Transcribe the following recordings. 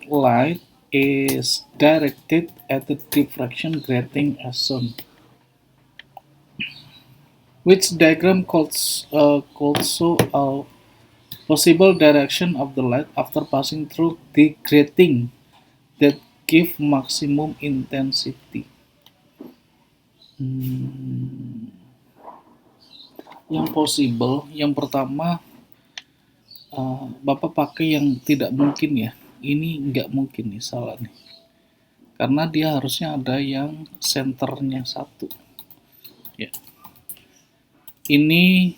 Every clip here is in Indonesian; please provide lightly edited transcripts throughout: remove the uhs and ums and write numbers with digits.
light is directed at the diffraction grating as shown. Which diagram could show a possible direction of the light after passing through the grating that give maximum intensity? Hmm, yang possible, yang pertama, Bapak pakai yang tidak mungkin ya. Ini nggak mungkin nih, salah nih. Karena dia harusnya ada yang senternya satu. Ya. Ini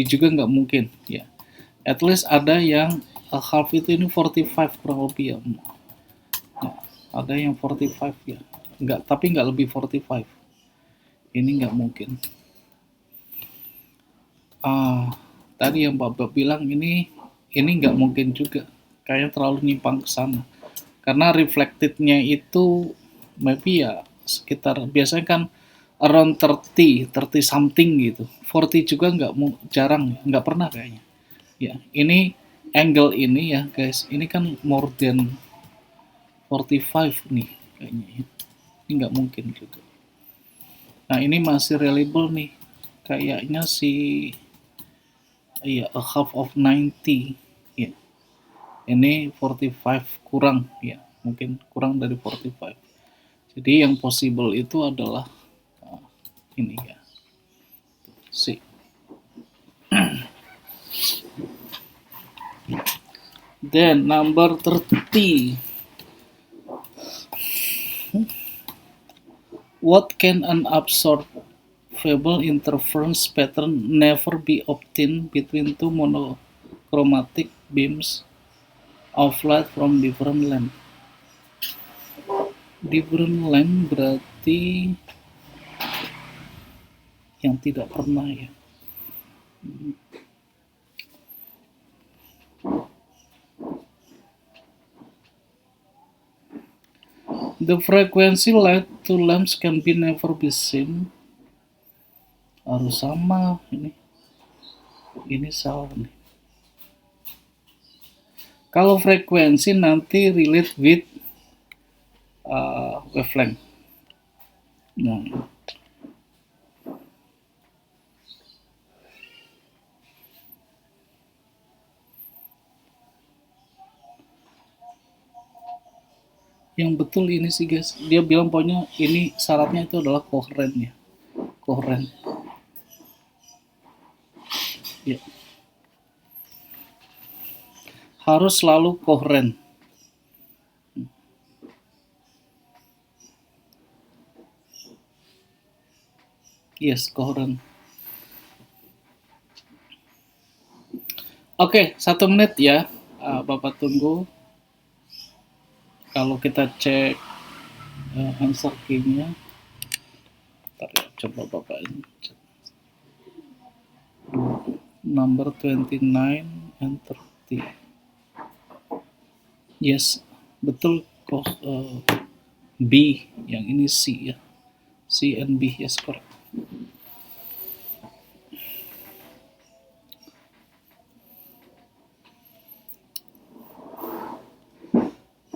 juga nggak mungkin ya. At least ada yang half itu ini 45 kurang lebih ya. Ya, ada yang 45 ya. Nggak, tapi nggak lebih 45. Ini nggak mungkin. Tadi yang Bapak bilang ini nggak mungkin juga. Kayaknya terlalu nyimpang ke sana. Karena reflectednya itu maybe ya sekitar biasanya kan around 30 something gitu. 40 juga jarang, nggak pernah kayaknya. Ya, ini angle ini ya guys, ini kan more than 45 nih kayaknya. Ini nggak mungkin juga. Nah, ini masih reliable nih. Kayaknya ya a half of 90 ya. Ini 45 kurang ya, mungkin kurang dari 45. Jadi yang possible itu adalah ini ya. C. Then number 30. What can an observable interference pattern never be obtained between two monochromatic beams of light from different length? Different length berarti yang tidak pernah ya. The frequency light to lamps can be never be seen. Harus sama ini. Ini salah nih. Kalau frekuensi nanti relate with wavelength. Nah. Yang betul ini sih guys, dia bilang pokoknya ini syaratnya itu adalah koheren ya. Koheren. Ya. Harus selalu koheren. Yes, koheren. Oke, 1 menit ya. Bapak tunggu. Kalau kita cek answer key-nya. Ntar ya, coba Bapak ini cek. Number 29 and 30. Yes, betul kok. B, yang ini C ya. C and B, yes correct.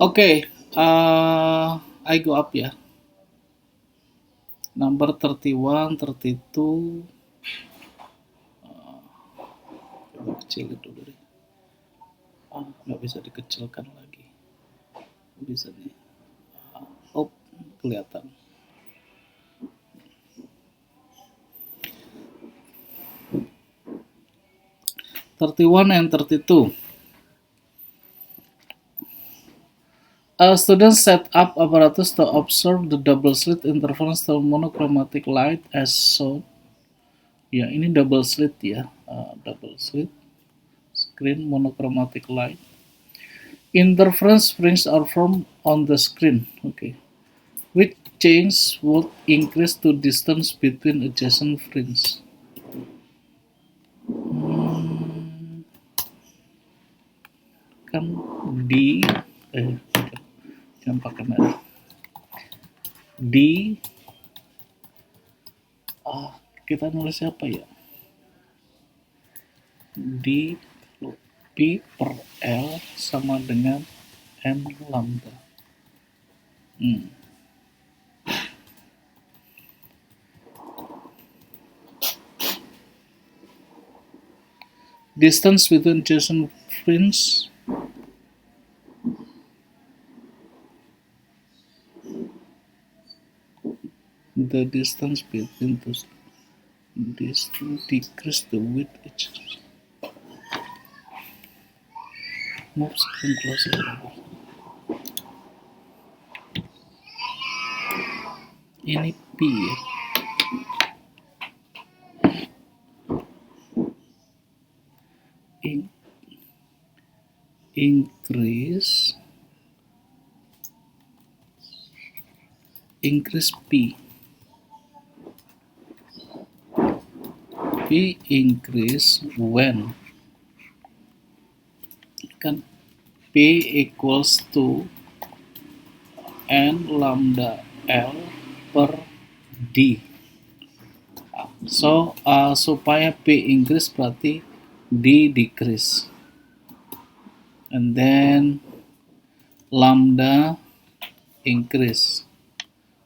Oke, I go up ya. Number 31, 32. Coba kecilin dulu deh. Nggak bisa dikecilkan lagi. Bisa nih. Oh, kelihatan. Thirty-one and 32. A student set up apparatus to observe the double slit interference to monochromatic light as shown. Ya, ini double slit ya, double slit screen monochromatic light. Interference fringes are formed on the screen. Okay, which change would increase to distance between adjacent fringes? Kan di jangan pakai merah. Kita nulis apa ya? D P per L sama dengan and lambda. Hmm. Distance between adjacent fringes. The distance between these two decrease the width each move screen closer. Ini P ya. Increase P increase when kan P equals to N lambda L per D. So supaya P increase berarti D decrease, and then lambda increase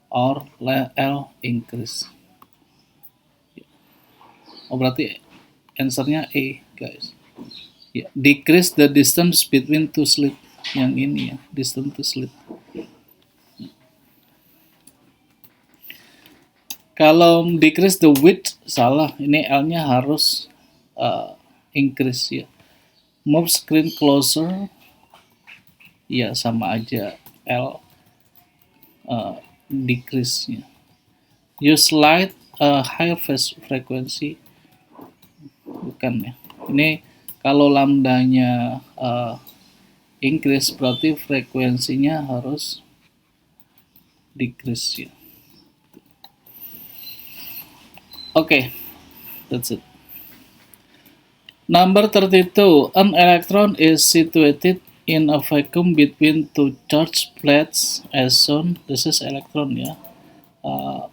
or L increase. Oh berarti answernya A guys. Ya, decrease the distance between two slit. Yang ini ya, distance to slit. Kalau decrease the width salah. Ini L-nya harus increase ya. Move screen closer. Ya sama aja L decrease ya. Use light higher frequency. Bukan ya. Ini kalau lambdanya increase berarti frekuensinya harus decrease ya. Okay, that's it. Number 32. An electron is situated in a vacuum between two charged plates as shown. This is electron ya.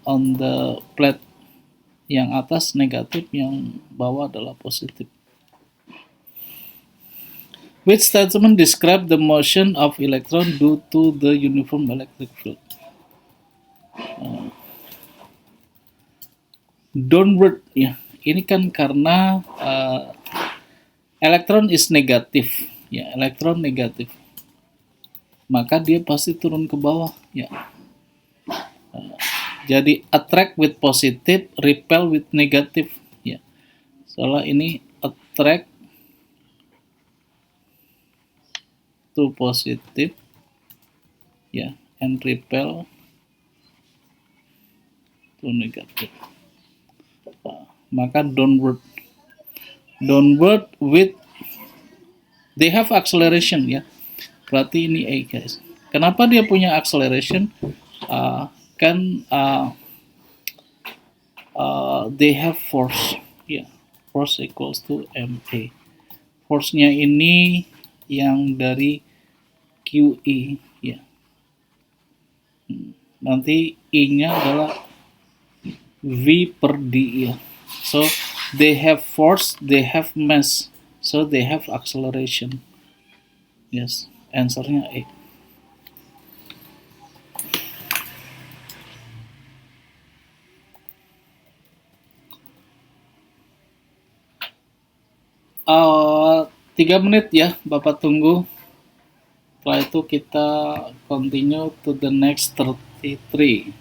On the plate yang atas negatif, yang bawah adalah positif. Which statement describe the motion of electron due to the uniform electric field? Downward ya. Ini kan karena elektron is negatif ya, elektron negatif. Maka dia pasti turun ke bawah ya. Jadi attract with positive, repel with negative ya. Soalnya ini attract to positive ya, and repel to negative. Maka downward with they have acceleration ya. Berarti ini A guys. Kenapa dia punya acceleration? They have force ya. Force equals to ma. Force-nya ini yang dari QE ya. Nanti I-nya adalah V per D ya. So they have force, they have mass, so they have acceleration. Yes, answernya A. Uh, 3 menit ya, Bapak tunggu. Setelah itu kita continue to the next 33.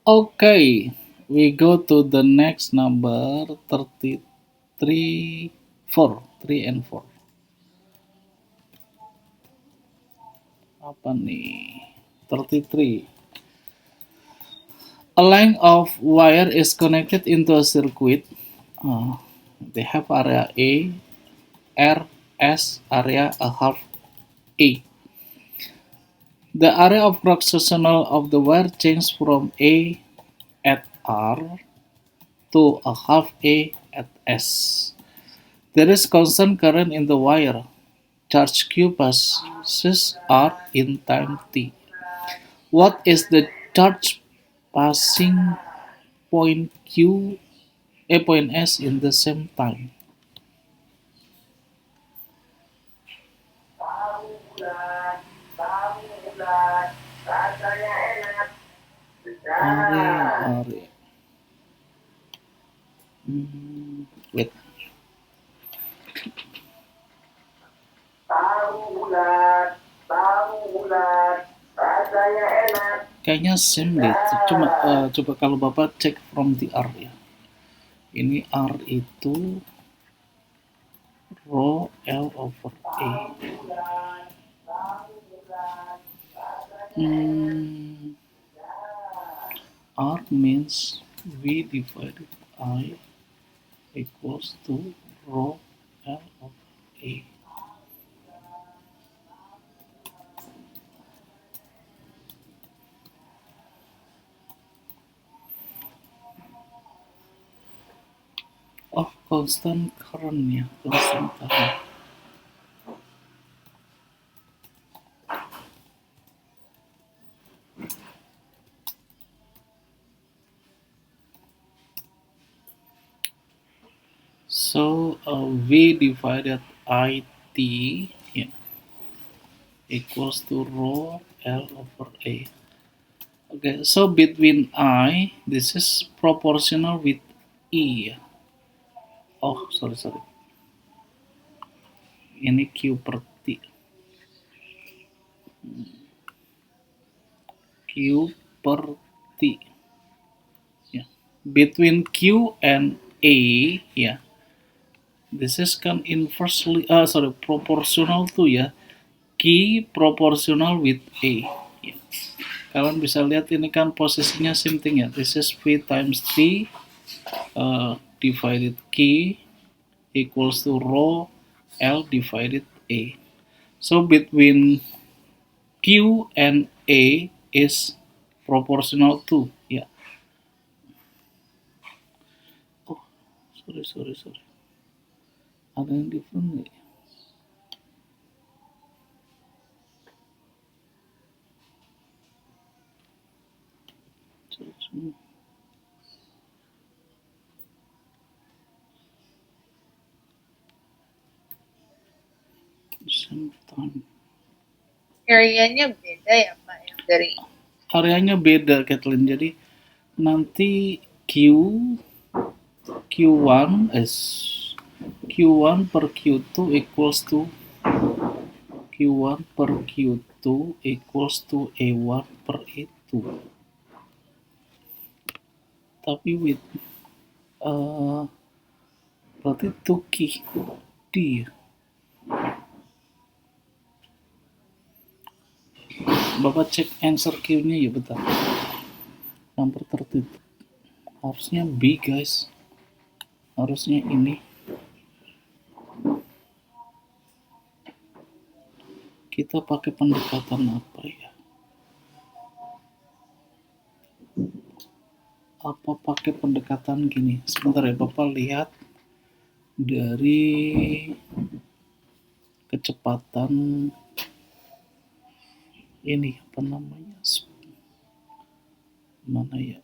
Okay, we go to the next number 33, 4, 3 and 4. Apa nih? 33. A line of wire is connected into a circuit. They have area A, R, S, area a half A. The area of cross-sectional of the wire changes from A at R to a half A at S. There is constant current in the wire. Charge Q passes R in time T. What is the charge passing point Q, a point S in the same time? Are. Wait. Kayaknya same deh. Coba kalau Bapak cek from the R ya. Ini R itu rho L over A. R means V divided I equals to rho L over A. Oh, constant current ya, constant current. So V divided IT yeah, equals to rho L over A. Okay, so between I, this is proportional with E. Oh, sorry. Ini Q per T. Q per T. Yeah. Between Q and A, yeah. This is kan inversely, proportional to ya. Q proportional with A. Yeah. Kalian bisa lihat ini kan posisinya same thing ya. This is V times T divided Q equals to rho L divided A. So between Q and A is proportional to ya. Oh, sorry. Ada yang different nih. Same time. Areanya beda ya Pak yang dari Areanya beda Kathleen. Jadi nanti Q1 is Q1 per Q2 equals to Q1 per Q2 equals to A1 per A2. Tapi with berarti 2Q D ya. Bapak cek answer Q-nya ya bentar. Nomor tertentu. Harusnya B guys. Harusnya ini. Kita pakai pendekatan apa ya? Apa pakai pendekatan gini? Sebentar ya Bapak lihat dari kecepatan ini apa namanya? Mana ya?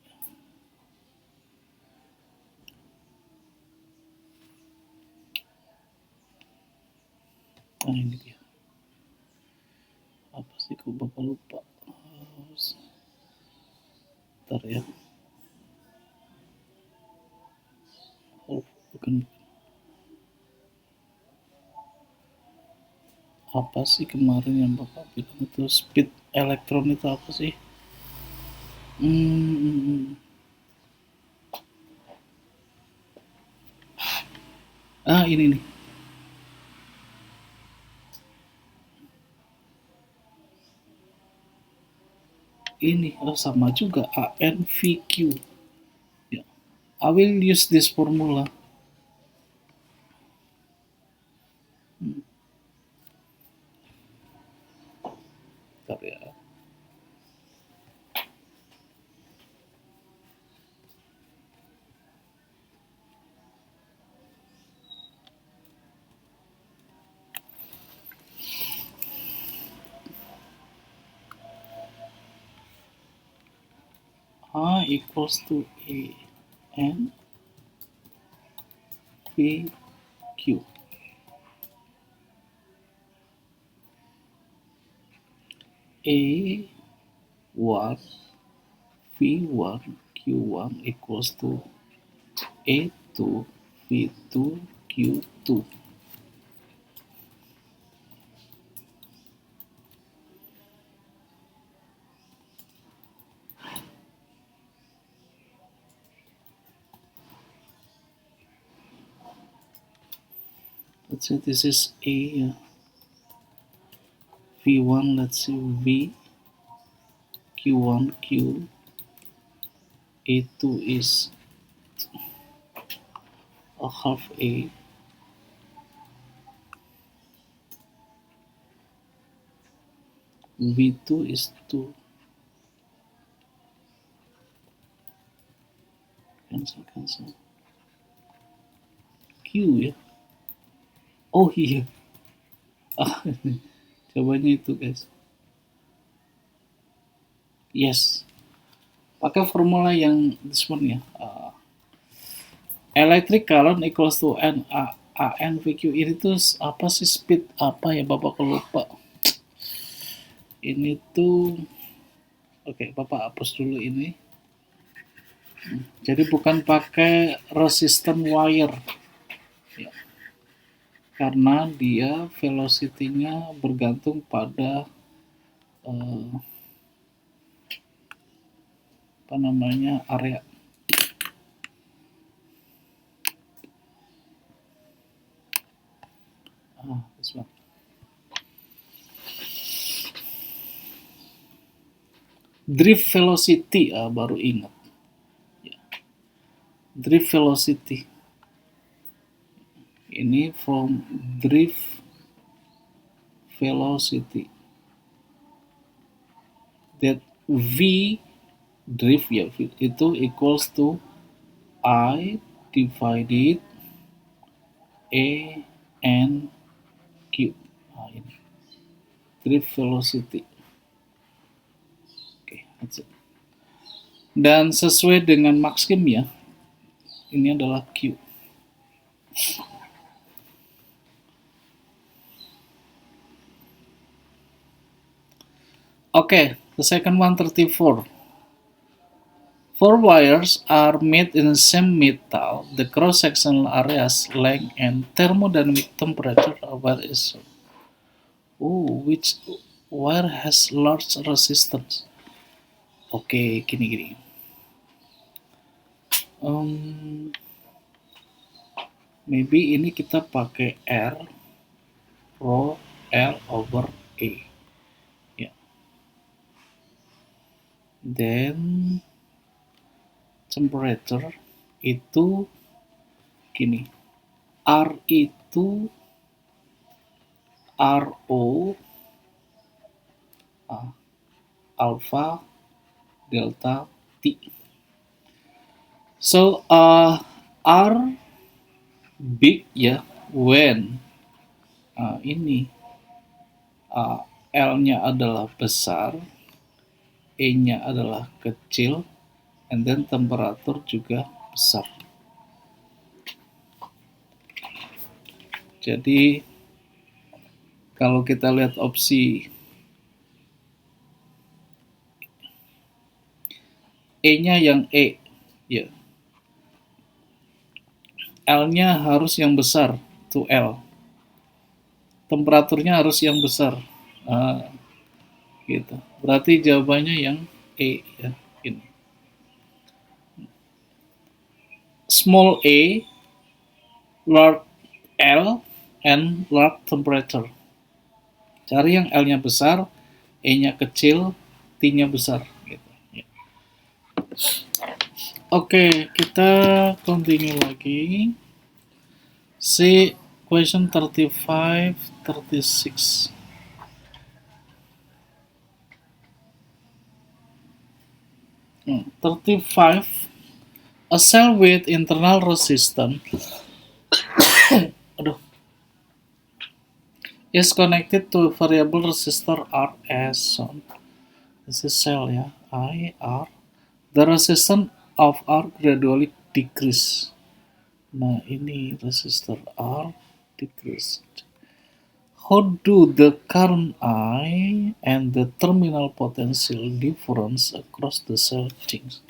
Nah ini dia. Apa sih kok Bapak lupa? Bentar ya. Oh, bukan. Apa sih kemarin yang Bapak bilang itu speed elektron itu apa sih? Hmm, ini nih. Ini sama juga ANVQ. Ya. I will use this formula. Bentar ya. A equals to A N V Q. A1 V1 Q1 equals to A2 V2 Q2. Let's say this is A V1, let's say V Q1 Q, A2 is a half A, V2 is 2, cancel, Q ya, oh iya, jawabannya itu guys, yes, pakai formula yang this one ya, electric current equals to ANVQ. Ini tuh apa sih, speed apa ya, bapak lupa. Ini tuh, oke, bapak hapus dulu ini. Jadi bukan pakai resistant wire ya, karena dia velocity-nya bergantung pada apa namanya, area. This one. Drift velocity, baru ingat ya. Drift velocity ini from drift velocity, that V drift ya, itu equals to I divided A N Q. Ini drift velocity. That's it. Dan sesuai dengan Maxim ya, ini adalah Q. Okay, the second one, 34. Four wires are made in the same metal. The cross-sectional areas, length, and thermodynamic temperature are various. Which wire has large resistance? Oke, gini. Maybe ini kita pakai R rho L over A. Ya. Then temperature itu gini. R itu RO alpha delta T. So R big ya when ini L-nya adalah besar, E-nya adalah kecil, and then temperatur juga besar. Jadi kalau kita lihat opsi E-nya yang E, ya. L-nya harus yang besar, to L. Temperaturnya harus yang besar. Gitu. Berarti jawabannya yang E ya, ini. small a, large L, and large temperature. Cari yang L-nya besar, E-nya kecil, T-nya besar. Gitu. Ya. Oke, kita continue lagi. See question 35, 36. Hmm, 35. A cell with internal resistance aduh, is connected to a variable resistor R as shown. This is cell ya, I, R. The resistance of R gradually decrease. Nah, ini resistor R decrease. How do the current I and the terminal potential difference across the cell change?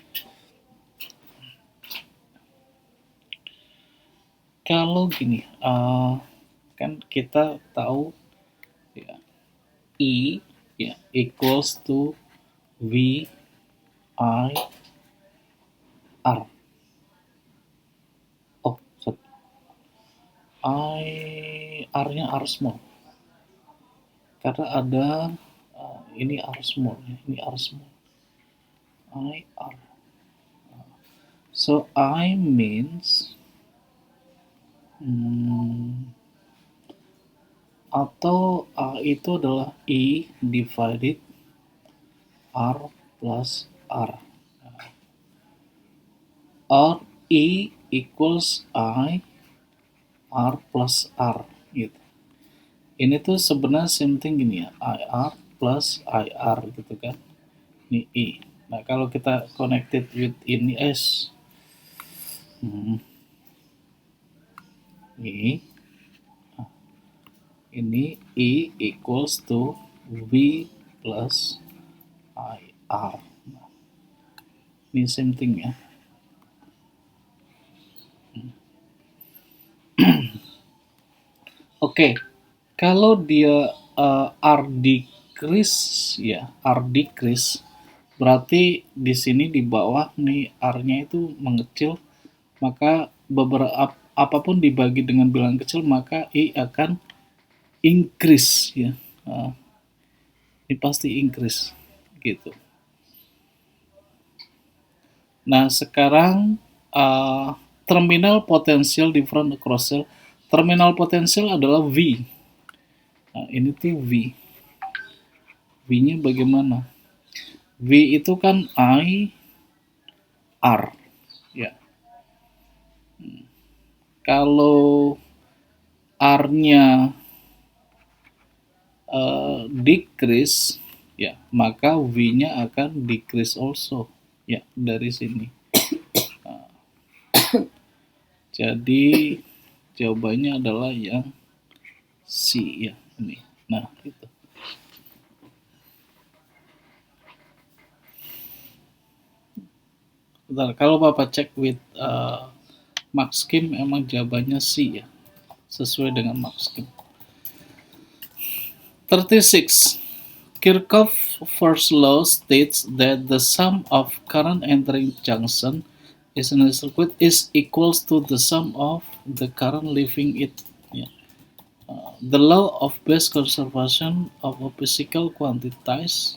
Kalau gini, kan kita tahu ya, E ya, equals to V I R. Oh, sorry. R-nya R small. Karena ada ini R small, ini R small. I R. So I means atau A itu adalah E divided R plus R. Or E equals I R plus R gitu. Ini tuh sebenarnya same thing gini ya, IR plus IR gitu kan. Ini E. Nah kalau kita connected with ini S, E, ini E equals to V plus IR. Nah, ini same thing ya. Oke, kalau dia R decrease ya, R decrease berarti di sini di bawah nih R-nya itu mengecil, maka beberapa apapun dibagi dengan bilangan kecil maka I akan increase ya. Ini pasti increase gitu. Nah, sekarang terminal potential different across cell. Terminal potential adalah V. Nah, ini tuh V. V-nya bagaimana? V itu kan I R ya. Kalau R-nya decrease ya, maka V-nya akan decrease also ya dari sini. Jadi jawabannya adalah yang C ya ini. Nah, gitu. Bentar, kalau Bapak cek with Max Kim emang jawabannya C ya. Sesuai dengan Max Kim. 36. Kirchhoff's first law states that the sum of current entering junction is in a circuit is equals to the sum of the current leaving it. Yeah. The law of base conservation of a physical quantities.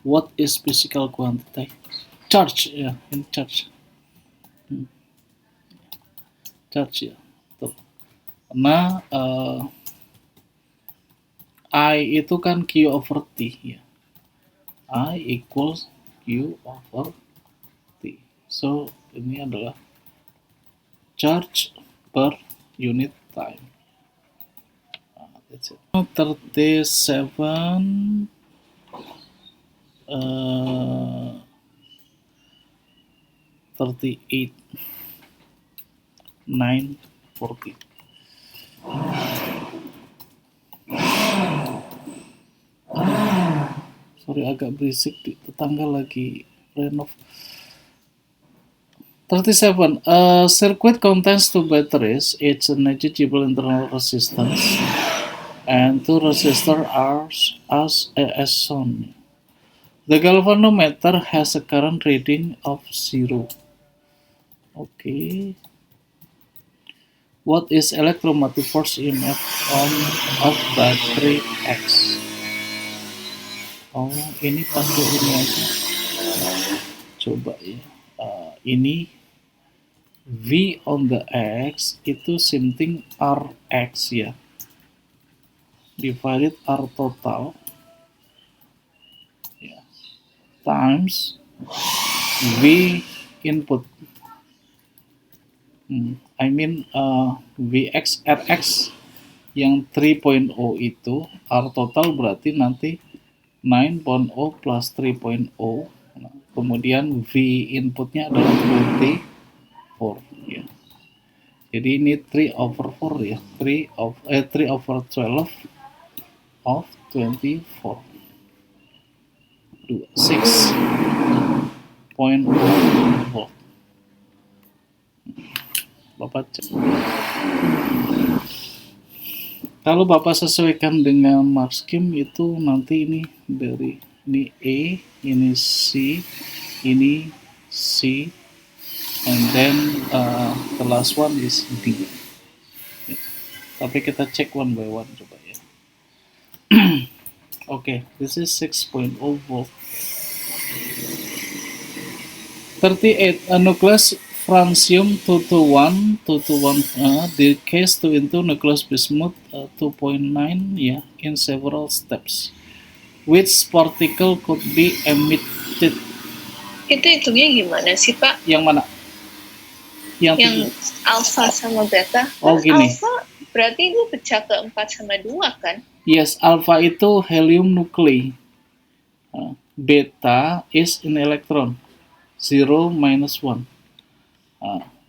What is physical quantity? Charge ya, in charge. Charge ya. Tuh. Karena I itu kan Q over T ya. I equals Q over T. So ini adalah charge per unit time. That's it. 37 38 9 40. Sorry agak berisik, di tetangga lagi renov. 37. A circuit contains two batteries, each a negligible internal resistance, and two resistors are as shown. The galvanometer has a current reading of 0. Okay. What is electromotive force EMF on of battery X? Oh, ini pakai ini aja. Coba ya. Ini V on the X itu something Rx ya. Divided R total ya, times V input. I mean Vx Rx yang 3.0 itu R total berarti nanti 9.0 plus 3.0. Nah, kemudian V inputnya adalah 24 ya. Jadi ini 3 over 4 ya. 3 over 12 of 24. 6.0 volt. Bapak cek. Kalau Bapak sesuaikan dengan Marskim itu nanti ini dari ini E, ini C, ini C, and then the last one is D. Ya. Tapi kita cek one by one coba ya. Okay, this is 6.0 volt. 38 nucleus francium 221 decays to into nucleus bismuth 2.9 ya in several steps. Which particle could be emitted? Itu hitungnya gimana sih, Pak? Yang mana? Yang alpha sama beta. Oh, gini. Alpha berarti itu pecah ke 4 sama 2 kan? Yes, alpha itu helium nuclei. Beta is an electron. 0 minus 1.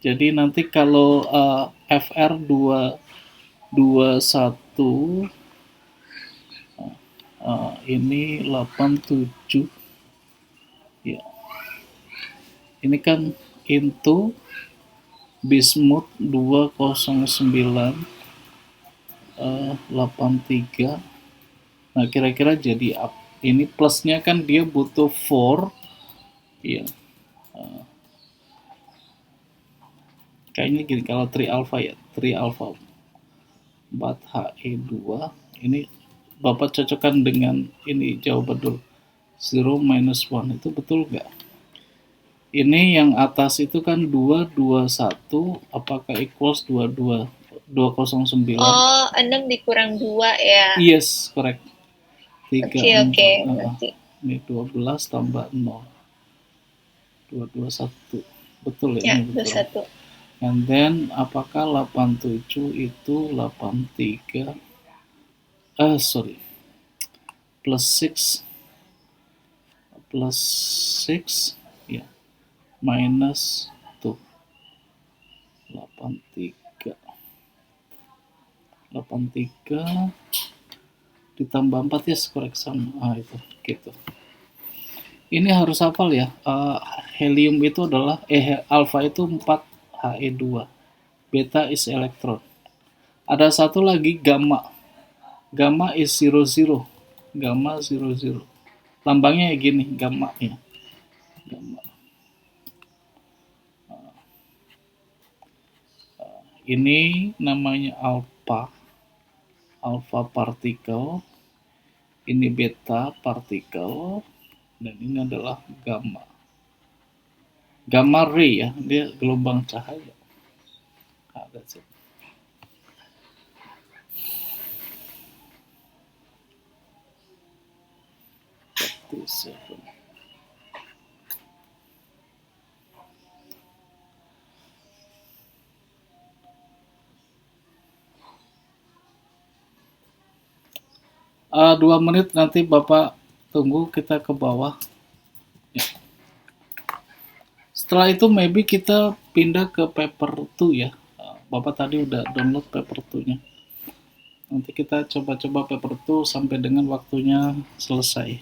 Jadi nanti kalau FR 221 ini 87 ya. Ini kan into bismuth 209 83. Nah, kira-kira jadi up. Ini plusnya kan dia butuh 4 ya. Kayaknya gini, kalau 3 alpha ya, 3 alpha 4 He2 ini Bapak cocokkan dengan ini jawaban dulu. 0 minus 1 itu betul nggak? Ini yang atas itu kan 221, apakah equals 209? Oh, 6 dikurang 2 ya. Yes, correct. 3, Oke, nanti. Ini 12 tambah 0. 221. Betul ya? Ya, Ini betul. 21. And then apakah 87 itu 83? Plus 6 ya. Minus 2. 83 ditambah 4 ya, korek sama. Itu gitu. Ini harus hafal ya. Helium itu adalah alpha itu 4 He2. Beta is elektron. Ada satu lagi gamma. Gamma is 00. Gamma 00. Lambangnya gini, gamma ya. Gamma. Ini namanya alpha. Alpha particle. Ini beta particle. Dan ini adalah gamma. Gamma ray ya, dia gelombang cahaya. That's it. Dua menit nanti Bapak tunggu, kita ke bawah. Ya. Setelah itu maybe kita pindah ke paper 2 ya. Bapak tadi udah download paper 2-nya. Nanti kita coba-coba paper 2 sampai dengan waktunya selesai.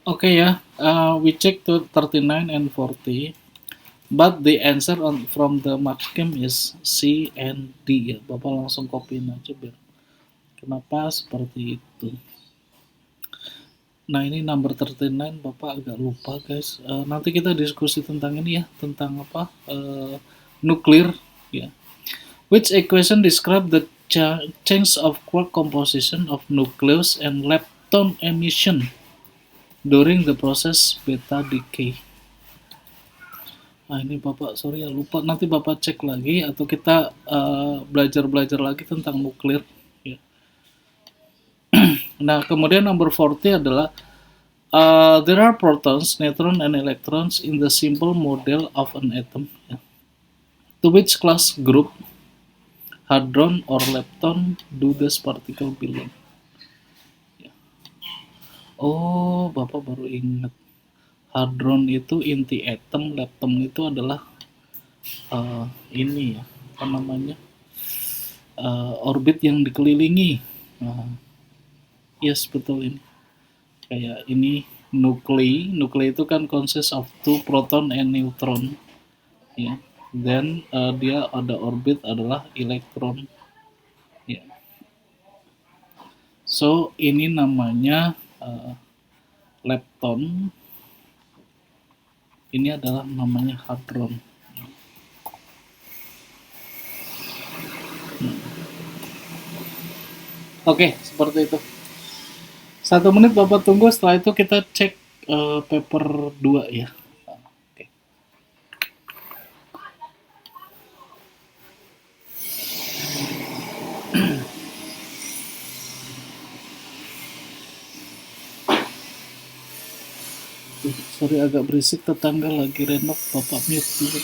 Oke ya, we check to 39 and 40, but the answer from the mark scheme is C and D ya. Bapak langsung copyin aja biar. Kenapa seperti itu? Nah ini number 39 Bapak agak lupa guys. Nanti kita diskusi tentang ini ya, tentang apa? Nuklir ya. Which equation describe the change of quark composition of nucleus and lepton emission during the process beta decay? Nah ini Bapak sorry ya lupa, nanti Bapak cek lagi atau kita belajar-belajar lagi tentang nuklir ya. Nah kemudian number 40 adalah there are protons, neutrons, and electrons in the simple model of an atom ya. To which class group, hadron or lepton, do these particle belong? Ya. Oh Bapak baru ingat, hadron itu inti atom, lepton itu adalah ini ya, apa namanya, orbit yang dikelilingi. Yes betul ini. Kayak ini nuklei itu kan consists of two proton and neutron. Ya. Then dia ada orbit adalah elektron. Ya. So ini namanya lepton. Ini adalah namanya hadron. Oke, seperti itu. 1 menit Bapak tunggu, setelah itu kita cek paper 2 ya. Oke. Sorry agak berisik, tetangga lagi renov, Bapak mute dulu.